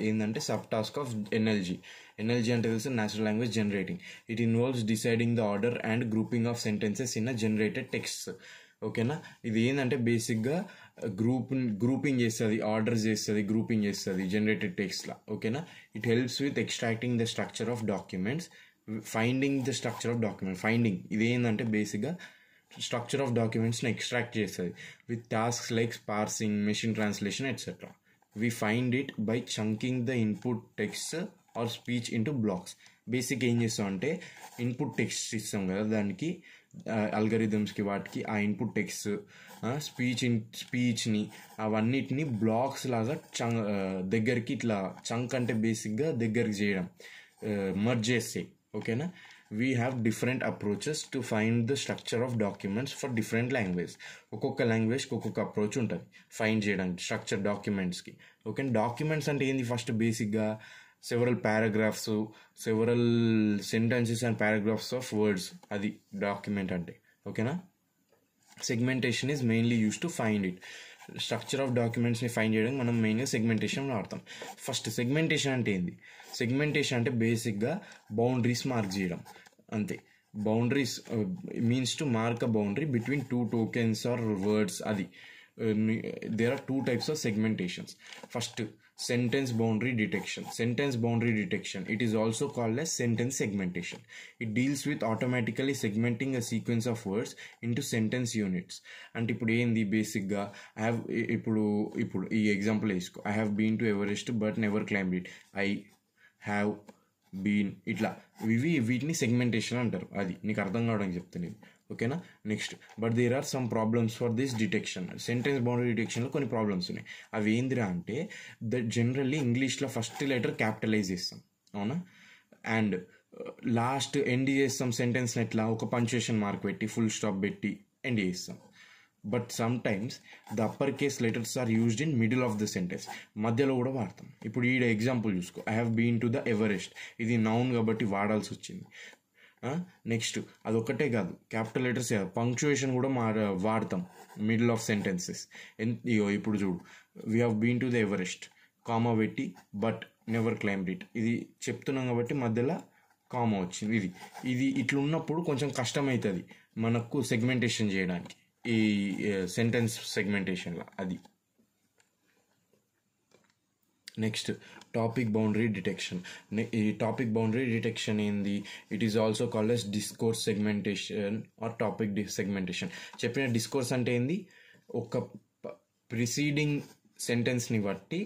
ఏంటంటే subtask of NLG. NLG అంటే తెలుసు natural language generating. It involves deciding the order and grouping of sentences in a generated text. ఓకేనా. ఇది ఏంటంటే బేసిక్గా grouping చేస్తుంది, order చేస్తుంది, గ్రూపింగ్ చేస్తుంది జనరేటెడ్ టెక్స్ట్లా. ఓకేనా. It helps with extracting the structure of documents, finding the structure of document. Finding ఇది ఏంటంటే బేసిక్గా స్ట్రక్చర్ ఆఫ్ డాక్యుమెంట్స్ని ఎక్స్ట్రాక్ట్ చేస్తుంది with tasks like parsing, machine translation etcetera. We find it by chunking the input text or speech into blocks. Basic ఏం చేస్తాం అంటే input text ఇస్తాం కదా, దానికి అల్గరిథమ్స్కి వాటికి ఆ ఇన్పుట్ టెక్స్ట్, స్పీచ్ని అవన్నిటిని బ్లాక్స్ లాగా దగ్గరికి ఇట్లా చంక్ అంటే బేసిక్గా దగ్గరికి చేయడం, మర్జ్ చేస్తే. ఓకేనా. We have different approaches to find the structure of documents for different language. ఒక్కొక్క లాంగ్వేజ్కి ఒక్కొక్క అప్రోచ్ ఉంటుంది ఫైండ్ చేయడానికి స్ట్రక్చర్ డాక్యుమెంట్స్కి. ఓకే. డాక్యుమెంట్స్ అంటే ఏంది, ఫస్ట్ బేసిక్గా several paragraphs, several sentences and paragraphs of words, అది డాక్యుమెంట్ అంటే. ఓకేనా. Segmentation is mainly use to find it. Structure of డాక్యుమెంట్స్ని ఫైండ్ చేయడానికి మనం మెయిన్గా సెగ్మెంటేషన్ వాడతాం. ఫస్ట్ సెగ్మెంటేషన్ అంటే ఏంది, సెగ్మెంటేషన్ అంటే బేసిక్గా బౌండరీస్ మార్క్ చేయడం అంతే. Boundaries means to mark a boundary between 2 tokens or words. అది there are two types of segmentations. First, sentence boundary detection. Sentence boundary detection, it is also called as sentence segmentation. It deals with automatically segmenting a sequence of words into sentence units. అంటే ఇప్పుడు ఏంది బేసిక్గా I have ఇప్పుడు ఈ example వేసుకో, I have been to Everest but never climb it. I have been, ఇట్లా వీటిని segmentation అంటారు. అది నీకు అర్థం కావడానికి చెప్తాను ఇది, ఓకేనా. Next, but there are some problems for this detection. Sentence boundary డిటెక్షన్లో కొన్ని ప్రాబ్లమ్స్ ఉన్నాయి. అవి ఏందిరా అంటే, జనరల్లీ ఇంగ్లీష్లో ఫస్ట్ లెటర్ క్యాపిటలైజ్ చేస్తాం, అవునా, అండ్ లాస్ట్ ఎండ్ చేస్తాం సెంటెన్స్ని ఎట్లా, ఒక పంక్చుయేషన్ మార్క్ పెట్టి ఫుల్ స్టాప్ పెట్టి ఎండ్ చేస్తాం. But sometimes the upper case letters are used in middle of the sentence, మధ్యలో కూడా వాడతాం. ఇప్పుడు ఈ ఎగ్జాంపుల్ చూసుకో, I have been to the Everest, ఇది నౌన్ కాబట్టి వాడాల్సి వచ్చింది. నెక్స్ట్, అదొక్కటే కాదు, క్యాపిటల్ లెటర్స్ పంక్చుయేషన్ కూడా వాడతాం మిడిల్ ఆఫ్ సెంటెన్సెస్. ఇప్పుడు చూడు, we have been to the Everest, comma పెట్టి బట్ నెవర్ క్లైంబ్డ్ ఇట్, ఇది చెప్తున్నాం కాబట్టి మధ్యలో కామా వచ్చింది. ఇది ఇట్లా ఉన్నప్పుడు కొంచెం కష్టమవుతుంది మనకు సెగ్మెంటేషన్ చేయడానికి, ఈ సెంటెన్స్ సెగ్మెంటేషన్లో. అది నెక్స్ట్, టాపిక్ బౌండరీ డిటెక్షన్. ఈ టాపిక్ బౌండరీ డిటెక్షన్ ఏంది, it is also called as discourse segmentation or topic segmentation. చెప్పిన డిస్కోర్స్ అంటే ఏంది, ఒక ప్రిసీడింగ్ సెంటెన్స్ని బట్టి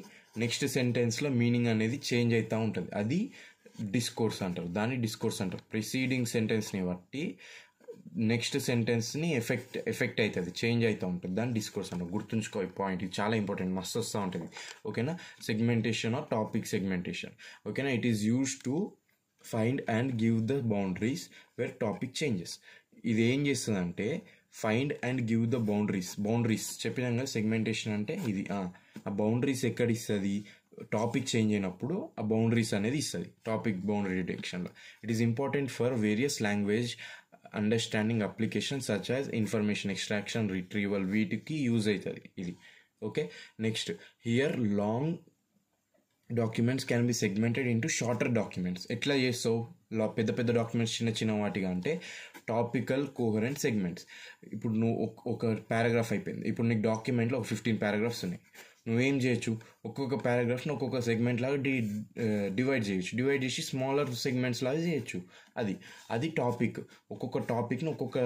నెక్స్ట్ సెంటెన్స్లో మీనింగ్ అనేది చేంజ్ అవుతూ ఉంటుంది, అది డిస్కోర్స్ అంటారు, దాన్ని డిస్కోర్స్ అంటారు. ప్రిసీడింగ్ సెంటెన్స్ని బట్టి నెక్స్ట్ సెంటెన్స్ని ఎఫెక్ట్ అవుతుంది, చేంజ్ అవుతూ ఉంటుంది, దాన్ని డిస్కోర్స్ అంటారు. గుర్తుంచుకో ఈ పాయింట్, ఇది చాలా ఇంపార్టెంట్, మస్తు వస్తూ ఉంటుంది, ఓకేనా. సెగ్మెంటేషన్ ఆర్ టాపిక్ సెగ్మెంటేషన్, ఓకేనా. It is used to find and give the boundaries where topic changes. ఇది ఏం చేస్తుందంటే, find and give the boundaries చెప్పినాం కదా. సెగ్మెంటేషన్ అంటే ఇది, ఆ బౌండరీస్ ఎక్కడ ఇస్తుంది, టాపిక్ చేంజ్ అయినప్పుడు ఆ బౌండరీస్ అనేది ఇస్తుంది టాపిక్ బౌండరీ డిటెక్షన్లో. It is important for various language understanding application such as information extraction, retrieval, వీటికి యూజ్ అవుతుంది ఇది, okay. Next, here long documents can be segmented into shorter documents. ఎట్లా చేస్తావు పెద్ద పెద్ద డాక్యుమెంట్స్ చిన్న వాటిగా అంటే, టాపికల్ కోహరెంట్ సెగ్మెంట్స్. ఇప్పుడు నువ్వు ఒక పారాగ్రాఫ్ అయిపోయింది, ఇప్పుడు నీకు డాక్యుమెంట్లో ఒక 15 పారాగ్రాఫ్స్ ఉన్నాయి. నువ్వేం చేయొచ్చు, ఒక్కొక్క పారాగ్రాఫ్ని ఒక్కొక్క సెగ్మెంట్ లాగా డివైడ్ చేసి స్మాలర్ సెగ్మెంట్స్ లాగా చేయొచ్చు. అది టాపిక్, ఒక్కొక్క టాపిక్ని ఒక్కొక్క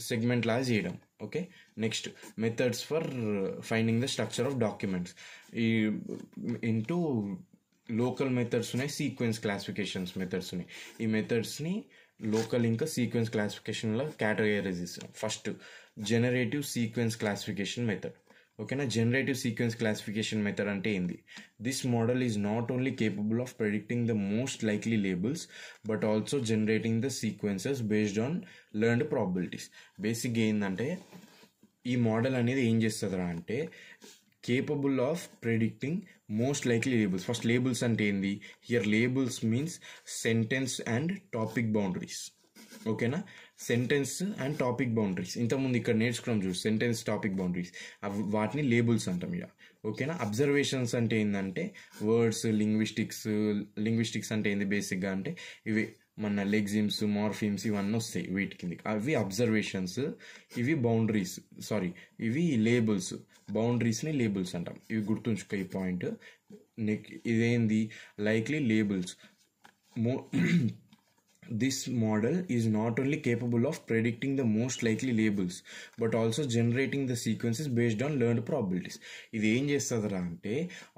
సెగ్మెంట్ లాగా చేయడం, okay. Next, methods for finding the structure of documents. ఈ ఇంటూ లోకల్ మెథడ్స్ ఉన్నాయి, సీక్వెన్స్ క్లాసిఫికేషన్స్ మెథడ్స్ ఉన్నాయి. ఈ మెథడ్స్ని లోకల్ ఇంకా సీక్వెన్స్ క్లాసిఫికేషన్లో కేటగరైజ్ చేస్తున్నాం. First, generative sequence classification method, ఓకేనా. జనరేటివ్ సీక్వెన్స్ క్లాసిఫికేషన్ మెథడ్ అంటే ఏంది, this model is not only capable of predicting the most likely labels but also generating the sequences based on learned probabilities. బేసిక్గా ఏంటంటే, ఈ model అనేది ఏం చేస్తుందా అంటే, capable of predicting most likely labels. First, labels అంటే ఏంది, here labels means sentence and topic boundaries, ఓకేనా. సెంటెన్స్ అండ్ టాపిక్ బౌండరీస్ ఇంతకుముందు ఇక్కడ నేర్చుకున్నాం చూడు, సెంటెన్స్ టాపిక్ బౌండరీస్, వాటిని లేబుల్స్ అంటాం ఇక, ఓకేనా. అబ్జర్వేషన్స్ అంటే ఏంటంటే వర్డ్స్, లింగ్విస్టిక్స్ అంటే ఏంది బేసిక్గా అంటే ఇవి మన లెగ్జిమ్స్, మార్ఫిమ్స్ ఇవన్నీ వస్తాయి వీటి కిందకి, అవి అబ్జర్వేషన్స్. ఇవి బౌండరీస్, ఇవి లేబుల్స్. బౌండరీస్ని లేబుల్స్ అంటాం, ఇవి గుర్తుంచుకో ఈ పాయింట్. ఇదేంది, likely labels. This model is not only capable of predicting the most likely labels but also generating the sequences based on learned probabilities. ఇది ఏం చేస్తుందిరా అంటే,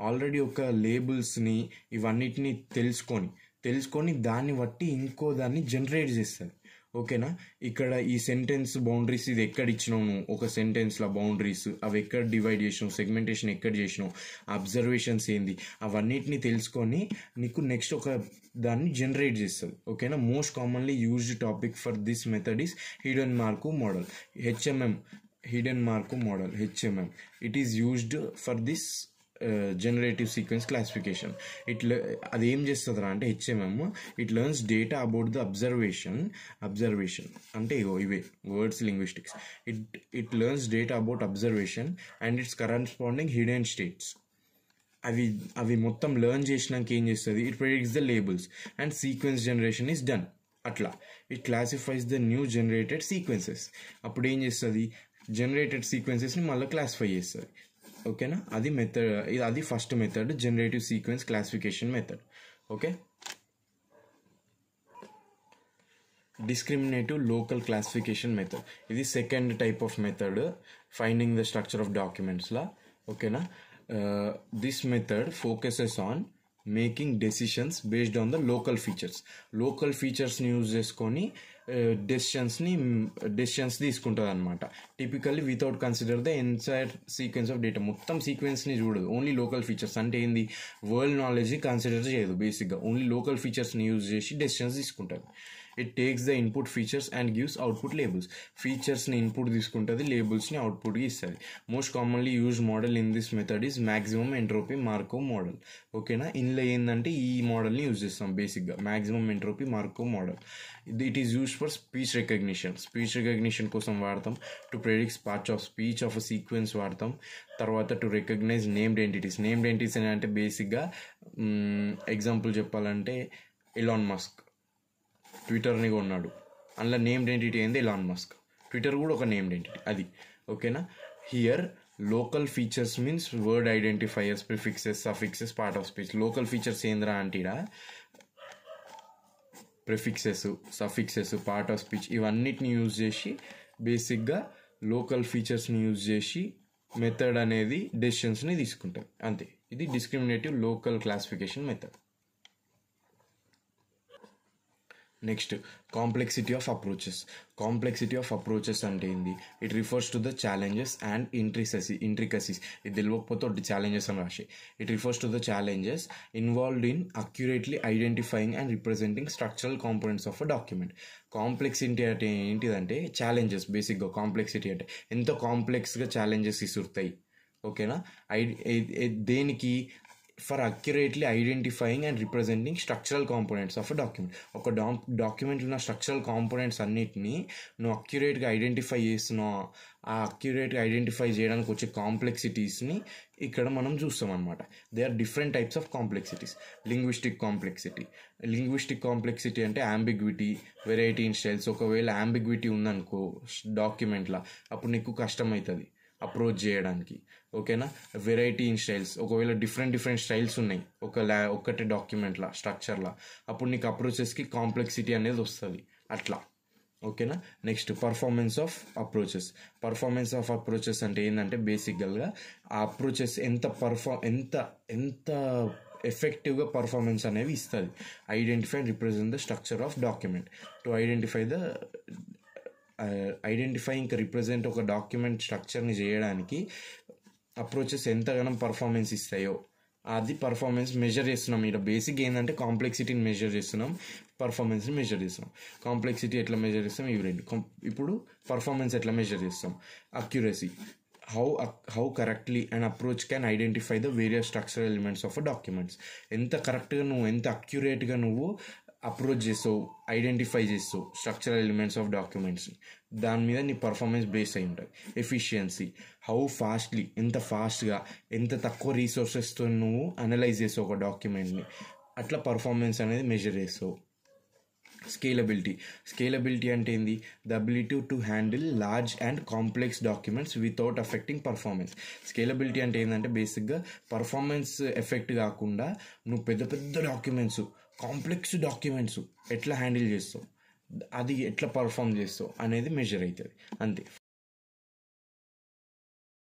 ఆల్రెడీ ఒక లేబుల్స్ని ఇవన్నిటిని తెలుసుకొని దాన్ని బట్టి ఇంకో దాన్ని జనరేట్ చేస్తుంది, ఓకేనా. ఇక్కడ ఈ సెంటెన్స్ బౌండరీస్ ఇది ఎక్కడ ఇచ్చినావు నువ్వు, ఒక సెంటెన్స్లో బౌండరీస్ అవి ఎక్కడ డివైడ్ చేసినావు, సెగ్మెంటేషన్ ఎక్కడ చేసినావు, అబ్జర్వేషన్స్ ఏంది, అవన్నిటిని తెలుసుకొని నీకు నెక్స్ట్ ఒక దాన్ని జనరేట్ చేస్తుంది, ఓకేనా. Most commonly used topic for this method is hidden Markov model, hidden Markov model, HMM. It is used for this generative sequence classification. అది ఏం చేస్తుందిరా అంటే, HMM it learns data about the observation అంటే ఇవే words, linguistics. It learns data about observation and it's corresponding hidden states. అవి మొత్తం learn చేసినాక ఏం చేస్తుంది, it ప్రెడిక్ట్స్ the labels and sequence generation is done. అట్లా it క్లాసిఫైస్ the new generated sequences. అప్పుడు ఏం చేస్తుంది, జనరేటెడ్ సీక్వెన్సెస్ని మళ్ళీ క్లాసిఫై చేస్తుంది. ఓకేనా, అది మెథడ్, అది first method, generative sequence classification method. Okay, discriminative local classification method, ఇది second type of method finding the structure of డాక్యుమెంట్స్లా. ఓకేనా, this method focuses on making decisions based on the local features. Local ఫీచర్స్ని use చేసుకొని decisions తీసుకుంటుంది అనమాట. Typically without consider the entire sequence of data. మొత్తం సీక్వెన్స్ని చూడదు, ఓన్లీ లోకల్ ఫీచర్స్. అంటే ఏంది, వరల్డ్ నాలెడ్జ్ని కన్సిడర్ చేయదు బేసిక్గా, ఓన్లీ లోకల్ ఫీచర్స్ని యూజ్ చేసి డెసిషన్స్ తీసుకుంటుంది. It takes the input features and gives output labels. ఫీచర్స్ని ఇన్పుట్ తీసుకుంటుంది, లేబుల్స్ని అవుట్పుట్కి ఇస్తుంది. Most commonly use model in this method is maximum entropy Markov model. ఓకేనా, ఇందులో ఏంటంటే ఈ మోడల్ని యూజ్ చేస్తాం బేసిక్గా, maximum entropy Markov model. It is used for speech recognition. Speech recognition కోసం వాడతాం. To predict parts of speech of a sequence వాడతాం. తర్వాత to recognise named entities. Named entities అంటే బేసిక్గా ఎగ్జాంపుల్ చెప్పాలంటే ఎలాన్ మస్క్ ట్విట్టర్ని కొన్నాడు, అందులో నేమ్డ్ ఎంటిటీ ఏంది ఎలాన్ మస్క్. ట్విట్టర్ కూడా ఒక నేమ్డ్ ఎంటిటీ అది. ఓకేనా, here local features means word identifiers, prefixes, suffixes, part of speech. Local features ఏంద్రా అంటీరా, prefixes, suffixes, part of speech, ఇవన్నిటిని యూజ్ చేసి బేసిక్గా లోకల్ ఫీచర్స్ని యూజ్ చేసి మెథడ్ అనేది డెసిషన్స్ని తీసుకుంటుంది అంతే. ఇది discriminative local classification method. Next, complexity of approaches. Complexity of approaches అంటే ఏంది, it refers to the challenges and intricacies. ఇది తెలియకపోతే ఒకటి ఛాలెంజెస్ అని రాసి. It refers to the challenges involved in accurately identifying and representing structural components of a document. Complexity అంటే ఏంటిదంటే challenges. బేసిక్గా కాంప్లెక్సిటీ అంటే ఎంత కాంప్లెక్స్గా ఛాలెంజెస్ ఇసురుతాయి. ఓకేనా, దేనికి, for accurately identifying and representing structural components of a document. ఒక డాక్యుమెంట్లో ఉన్న స్ట్రక్చరల్ కాంపోనెంట్స్ అన్నిటినీ నువ్వు అక్యురేట్గా ఐడెంటిఫై చేస్తున్నావు. ఆ అక్యురేట్గా ఐడెంటిఫై చేయడానికి వచ్చే కాంప్లెక్సిటీస్ని ఇక్కడ మనం చూస్తాం అనమాట. They are different types of complexities. Linguistic complexity. Linguistic complexity అంటే అంబిగ్విటీ, వెరైటీ ఇన్ స్టైల్స్. ఒకవేళ అంబిగ్విటీ ఉందనుకో డాక్యుమెంట్లో, అప్పుడు నీకు కష్టమవుతుంది అప్రోచ్ చేయడానికి. ఓకేనా, వెరైటీ ఇన్ స్టైల్స్. ఒకవేళ డిఫరెంట్ స్టైల్స్ ఉన్నాయి ఒక్కటే డాక్యుమెంట్లో, స్ట్రక్చర్లో, అప్పుడు నీకు అప్రోచెస్కి కాంప్లెక్సిటీ అనేది వస్తుంది అట్లా. ఓకేనా, next performance of approaches. Performance of approaches అంటే ఏంటంటే బేసిక్గా ఆ అప్రోచెస్ ఎంత ఎఫెక్టివ్గా పర్ఫార్మెన్స్ అనేవి ఇస్తుంది. Identify and represent the structure of document. To identify ఇంకా రిప్రజెంట్ ఒక డాక్యుమెంట్ స్ట్రక్చర్ని చేయడానికి అప్రోచెస్ ఎంతగానో పర్ఫార్మెన్స్ ఇస్తాయో అది పర్ఫార్మెన్స్ మెజర్ చేస్తున్నాం. ఇక్కడ బేసిక్ ఏంటంటే కాంప్లెక్సిటీని మెజర్ చేస్తున్నాం, పర్ఫార్మెన్స్ని మెజర్ చేస్తున్నాం. కాంప్లెక్సిటీ ఎట్లా మెజర్ చేస్తాం ఇవి రెండు. ఇప్పుడు పర్ఫార్మెన్స్ ఎట్లా మెజర్ చేస్తాం, accuracy. How correctly and approach can identify the various structural elements of a documents. ఎంత కరెక్ట్గా నువ్వు, ఎంత అక్యురేట్గా నువ్వు అప్రోచ్ చేస్తావు, ఐడెంటిఫై చేస్తావు స్ట్రక్చరల్ ఎలిమెంట్స్ ఆఫ్ డాక్యుమెంట్స్ని, దాని మీద నీ పర్ఫార్మెన్స్ బేస్ అయి ఉంటుంది. ఎఫిషియన్సీ, హౌ ఫాస్ట్లీ, ఎంత ఫాస్ట్గా, ఎంత తక్కువ రీసోర్సెస్తో నువ్వు అనలైజ్ చేస్తావు ఒక డాక్యుమెంట్ని, అట్లా పర్ఫార్మెన్స్ అనేది మెజర్ చేస్తావు. స్కేలబిలిటీ అంటే ఏంది, the ability to handle large and complex documents without affecting performance. Scalability అంటే ఏంటంటే బేసిక్గా పర్ఫార్మెన్స్ ఎఫెక్ట్ కాకుండా నువ్వు పెద్ద డాక్యుమెంట్స్, కాంప్లెక్స్ డాక్యుమెంట్స్ ఎట్లా హ్యాండిల్ చేస్తావు, అది ఎట్లా పర్ఫామ్ చేస్తావు అనేది మెజర్ అవుతుంది అంతే.